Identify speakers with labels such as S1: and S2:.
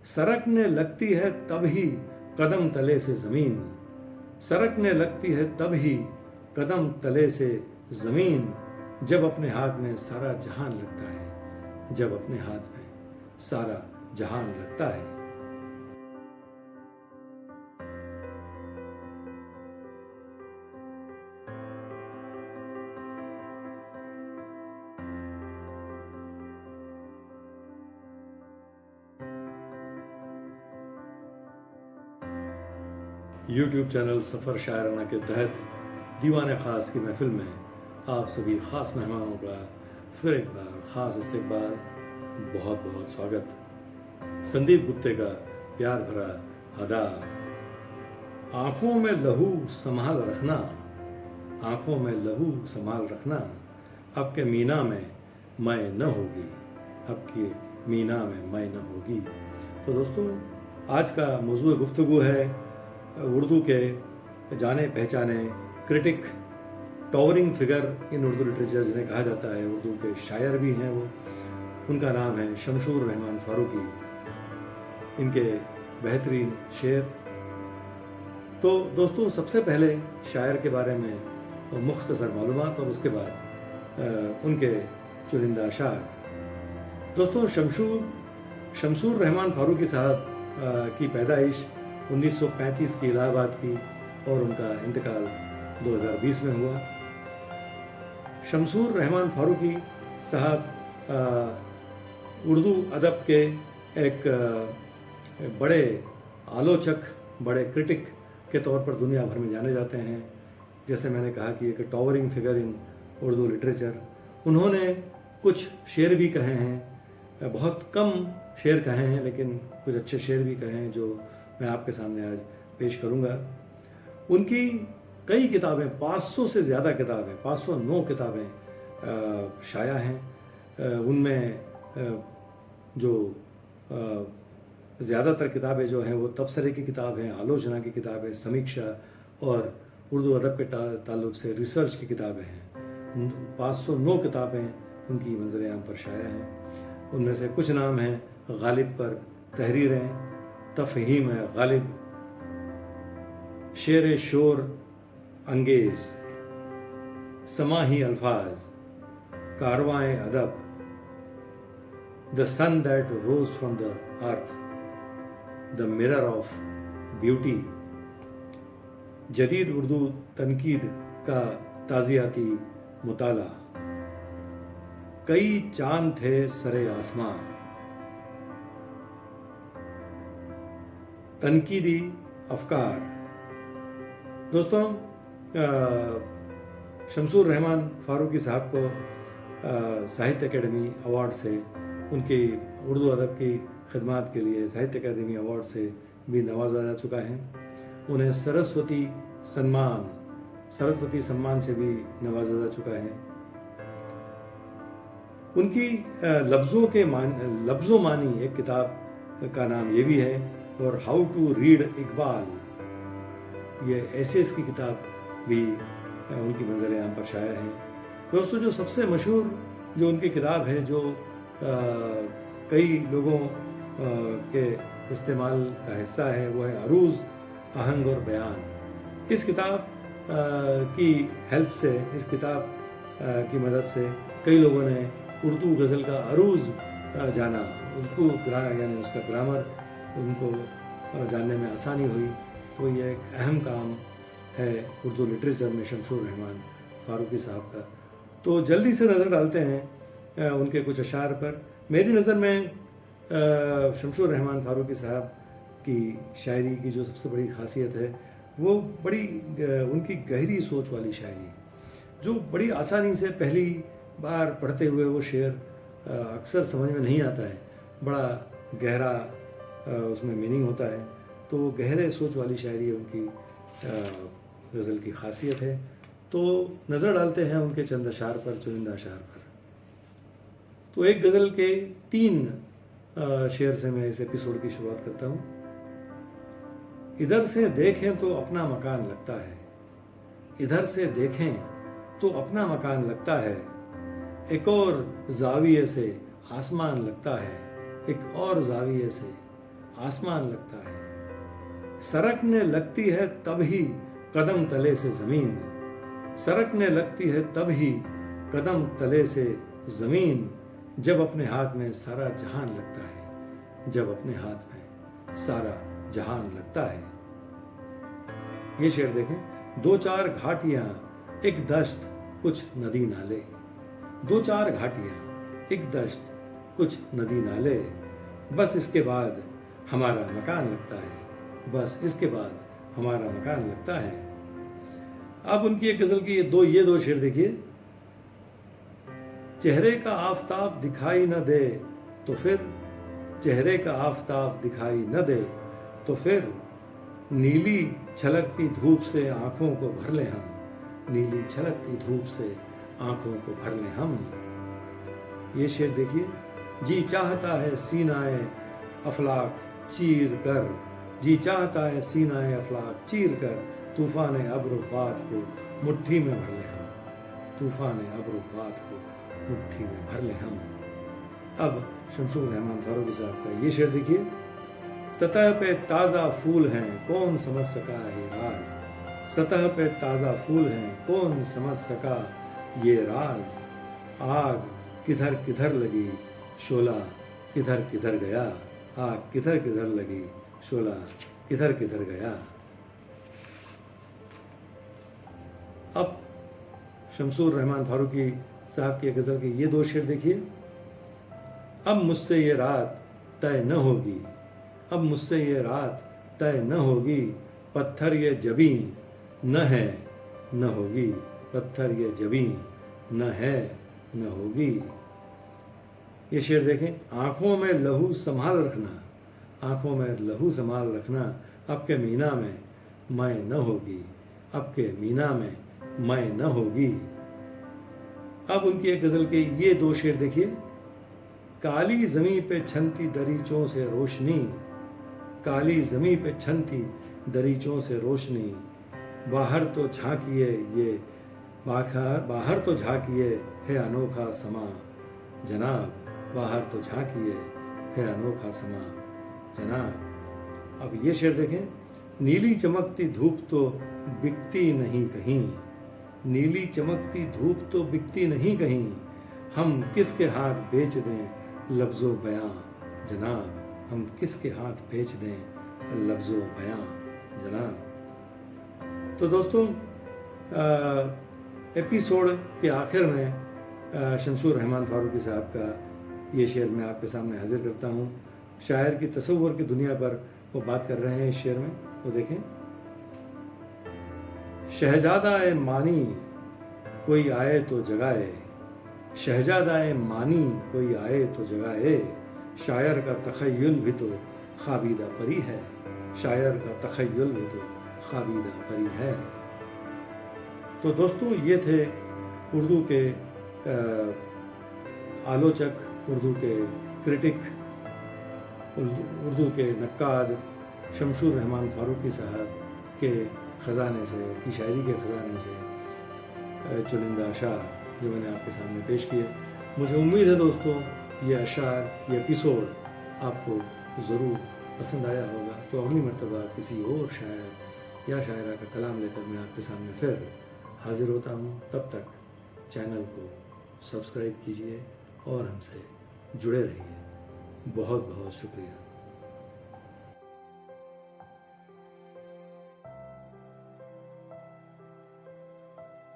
S1: सरकने लगती है तब ही कदम तले से ज़मीन, सरकने लगती है तब ही कदम तले से ज़मीन, जब अपने हाथ में सारा जहान लगता है, जब अपने हाथ में सारा जहान लगता है। यूट्यूब चैनल सफ़र शायराना के तहत दीवाने ख़ास की महफ़िल में आप सभी ख़ास मेहमानों का फिर एक बार ख़ास इस्तकबाल, बहुत बहुत स्वागत। संदीप गुप्ते का प्यार भरा अदा। आँखों में लहू संभाल रखना, आँखों में लहू संभाल रखना, अब के मीना में मैं न होगी, अब के मीना में मैं न होगी। तो दोस्तों, आज का मौजूद गुफ्तगू है उर्दू के जाने पहचाने critic, towering figure in Urdu literature जिन्हें कहा जाता है, उर्दू के शायर भी हैं वो। उनका नाम है शमशूर रहमान फारूकी। इनके बेहतरीन शेर। तो दोस्तों, सबसे पहले शायर के बारे में मुख्तसर मालूमात और उसके बाद उनके चुनिंदा अशार। दोस्तों, शमशूर रहमान फारूकी साहब की पैदाइश 1935 की इलाहाबाद की और उनका इंतकाल 2020 में हुआ। शमशूर रहमान फारूकी साहब उर्दू अदब के एक बड़े आलोचक, बड़े क्रिटिक के तौर पर दुनिया भर में जाने जाते हैं। जैसे मैंने कहा कि एक towering figure in Urdu literature. उन्होंने कुछ शेर भी कहे हैं, बहुत कम शेर कहे हैं, लेकिन कुछ अच्छे शेर भी कहे हैं जो मैं आपके सामने आज पेश करूंगा। उनकी कई किताबें, 500 से ज़्यादा किताबें, 509 किताबें शाया हैं। उनमें जो ज़्यादातर किताबें जो हैं वो तबसरे की किताब हैं, आलोचना की किताबें, समीक्षा और उर्दू अदब के ताल्लुक़ से रिसर्च की किताबें हैं। 509 किताबें उनकी मंज़र आम पर शाया हैं। उनमें से कुछ नाम हैं: गालिब पर तहरीरें, तफ़हीम गालिब, शेर शोर अंगेज़, समाही अल्फाज, कारवाएं अदब, the sun that rose from the earth, the mirror of beauty, जदीद उर्दू तनकीद का ताज़ियाती मुताला, कई चांद थे सरे आसमां, तनकीदी अफकार। दोस्तों, शमशूर रहमान फारूकी साहब को साहित्य अकेडमी अवार्ड से, उनकी उर्दू अदब की खिदमात के लिए साहित्य अकेडमी अवार्ड से भी नवाजा जा चुका है। उन्हें सरस्वती सम्मान से भी नवाजा जा चुका है। उनकी लफ्ज़ों मानी एक किताब का नाम ये भी है, और हाउ टू रीड इकबाल, ये एसेस की किताब भी उनकी मंज़र आम पर शाया है। दोस्तों, जो सबसे मशहूर जो उनकी किताब है, जो कई लोगों के इस्तेमाल का हिस्सा है, वो है अरूज़, आहंग और बयान। इस किताब की हेल्प से, इस किताब की मदद से कई लोगों ने उर्दू गज़ल का अरूज़ जाना, उसको यानी उसका ग्रामर उनको जानने में आसानी हुई। तो ये एक अहम काम है उर्दू लिटरेचर में शमशूर रहमान फारूकी साहब का। तो जल्दी से नज़र डालते हैं उनके कुछ अशार पर। मेरी नज़र में शमशूर रहमान फारूकी साहब की शायरी की जो सबसे बड़ी खासियत है, वो बड़ी उनकी गहरी सोच वाली शायरी, जो बड़ी आसानी से पहली बार पढ़ते हुए वो शेर अक्सर समझ में नहीं आता है, बड़ा गहरा उसमें मीनिंग होता है। तो गहरे सोच वाली शायरी उनकी गज़ल की खासियत है। तो नज़र डालते हैं उनके चंद अशार पर, चुनिंदा अशार पर। तो एक गज़ल के 3 शेर से मैं इस एपिसोड की शुरुआत करता हूँ। इधर से देखें तो अपना मकान लगता है, इधर से देखें तो अपना मकान लगता है, एक और जाविये से आसमान लगता है, एक और जाविये से आसमान लगता है। सरकने लगती है तब ही कदम तले से जमीन, सरकने लगती है तब ही कदम तले से जमीन, जब अपने हाथ में सारा जहान लगता है, जब अपने हाथ में सारा जहान लगता है। ये शेर देखें, दो चार घाटियां एक दश्त कुछ नदी नाले, दो चार घाटियां एक दश्त कुछ नदी नाले, बस इसके बाद हमारा मकान लगता है, बस इसके बाद हमारा मकान लगता है। अब उनकी एक गजल की ये दो शेर देखिए। चेहरे का आफताब दिखाई न दे तो फिर, चेहरे का आफताब दिखाई न दे तो फिर, नीली छलकती धूप से आंखों को भर ले हम, नीली छलकती धूप से आंखों को भर ले हम। ये शेर देखिए। जी चाहता है सीनाए अफलाक चीर कर, जी चाहता है सीनाए अफलाक चीर कर, तूफान अब्रुबात को मुट्ठी में भर ले हम, तूफान अब्रुबात को मुट्ठी में भर ले हम। अब शमशूर रहमान फारूकी साहब का ये शेर देखिए। सतह पे ताज़ा फूल हैं कौन समझ सका ये राज, सतह पे ताज़ा फूल हैं कौन समझ सका ये राज, आग किधर किधर लगी शोला किधर किधर गया, आग किधर किधर लगी शोला किधर किधर गया। अब शमशूर रहमान फारूकी साहब की गज़ल के ये दो शेर देखिए। अब मुझसे ये रात तय न होगी, अब मुझसे ये रात तय न होगी, पत्थर ये जबी न है न होगी, पत्थर ये जबी न है न होगी। ये शेर देखें। आंखों में लहू संभाल रखना, आंखों में लहू संभाल रखना, अब के मीना में मैं न होगी, अब के मीना में मैं न होगी। अब उनकी एक गज़ल के ये दो शेर देखिए। काली ज़मीं पे छनती दरीचों से रोशनी, काली ज़मीं पे छनती दरीचों से रोशनी, बाहर तो झांकिए ये बाहर तो झांकिए है अनोखा समा जनाब, बाहर तो झांकिए है अनोखा समा जनाब। अब ये शेर देखें। नीली चमकती धूप तो बिकती नहीं कहीं, नीली चमकती धूप तो बिकती नहीं कहीं, हम किसके हाथ बेच दें लफ्ज़ो बयां जनाब, हम किसके हाथ बेच दें लफ्ज़ो बयां जनाब। तो दोस्तों एपिसोड के आखिर में शमशूर रहमान फारूकी साहब का ये शेर मैं आपके सामने हाजिर करता हूँ। शायर की तसव्वुर की दुनिया पर वो बात कर रहे हैं इस शेर में। वो देखें। शहजादा मानी कोई आए तो जगाए, शहजादा मानी कोई आए तो जगाए, शायर का तखय्युल भी तो ख्वाबीदा परी है, शायर का तखय्युल भी तो ख्वाबीदा परी है। तो दोस्तों ये थे उर्दू के आलोचक, उर्दू के क्रिटिक, उर्दू के नक्काद शमशूर रहमान फारूकी साहब के ख़जाने से, की शायरी के ख़जाने से चुनिंदा अशार जो मैंने आपके सामने पेश किए। मुझे उम्मीद है दोस्तों ये अशार, ये एपिसोड आपको ज़रूर पसंद आया होगा। तो अगली मर्तबा किसी और शायर या शायरा का कलाम लेकर मैं आपके सामने फिर हाजिर होता हूँ। तब तक चैनल को सब्सक्राइब कीजिए और हमसे जुड़े रहिए। बहुत बहुत शुक्रिया।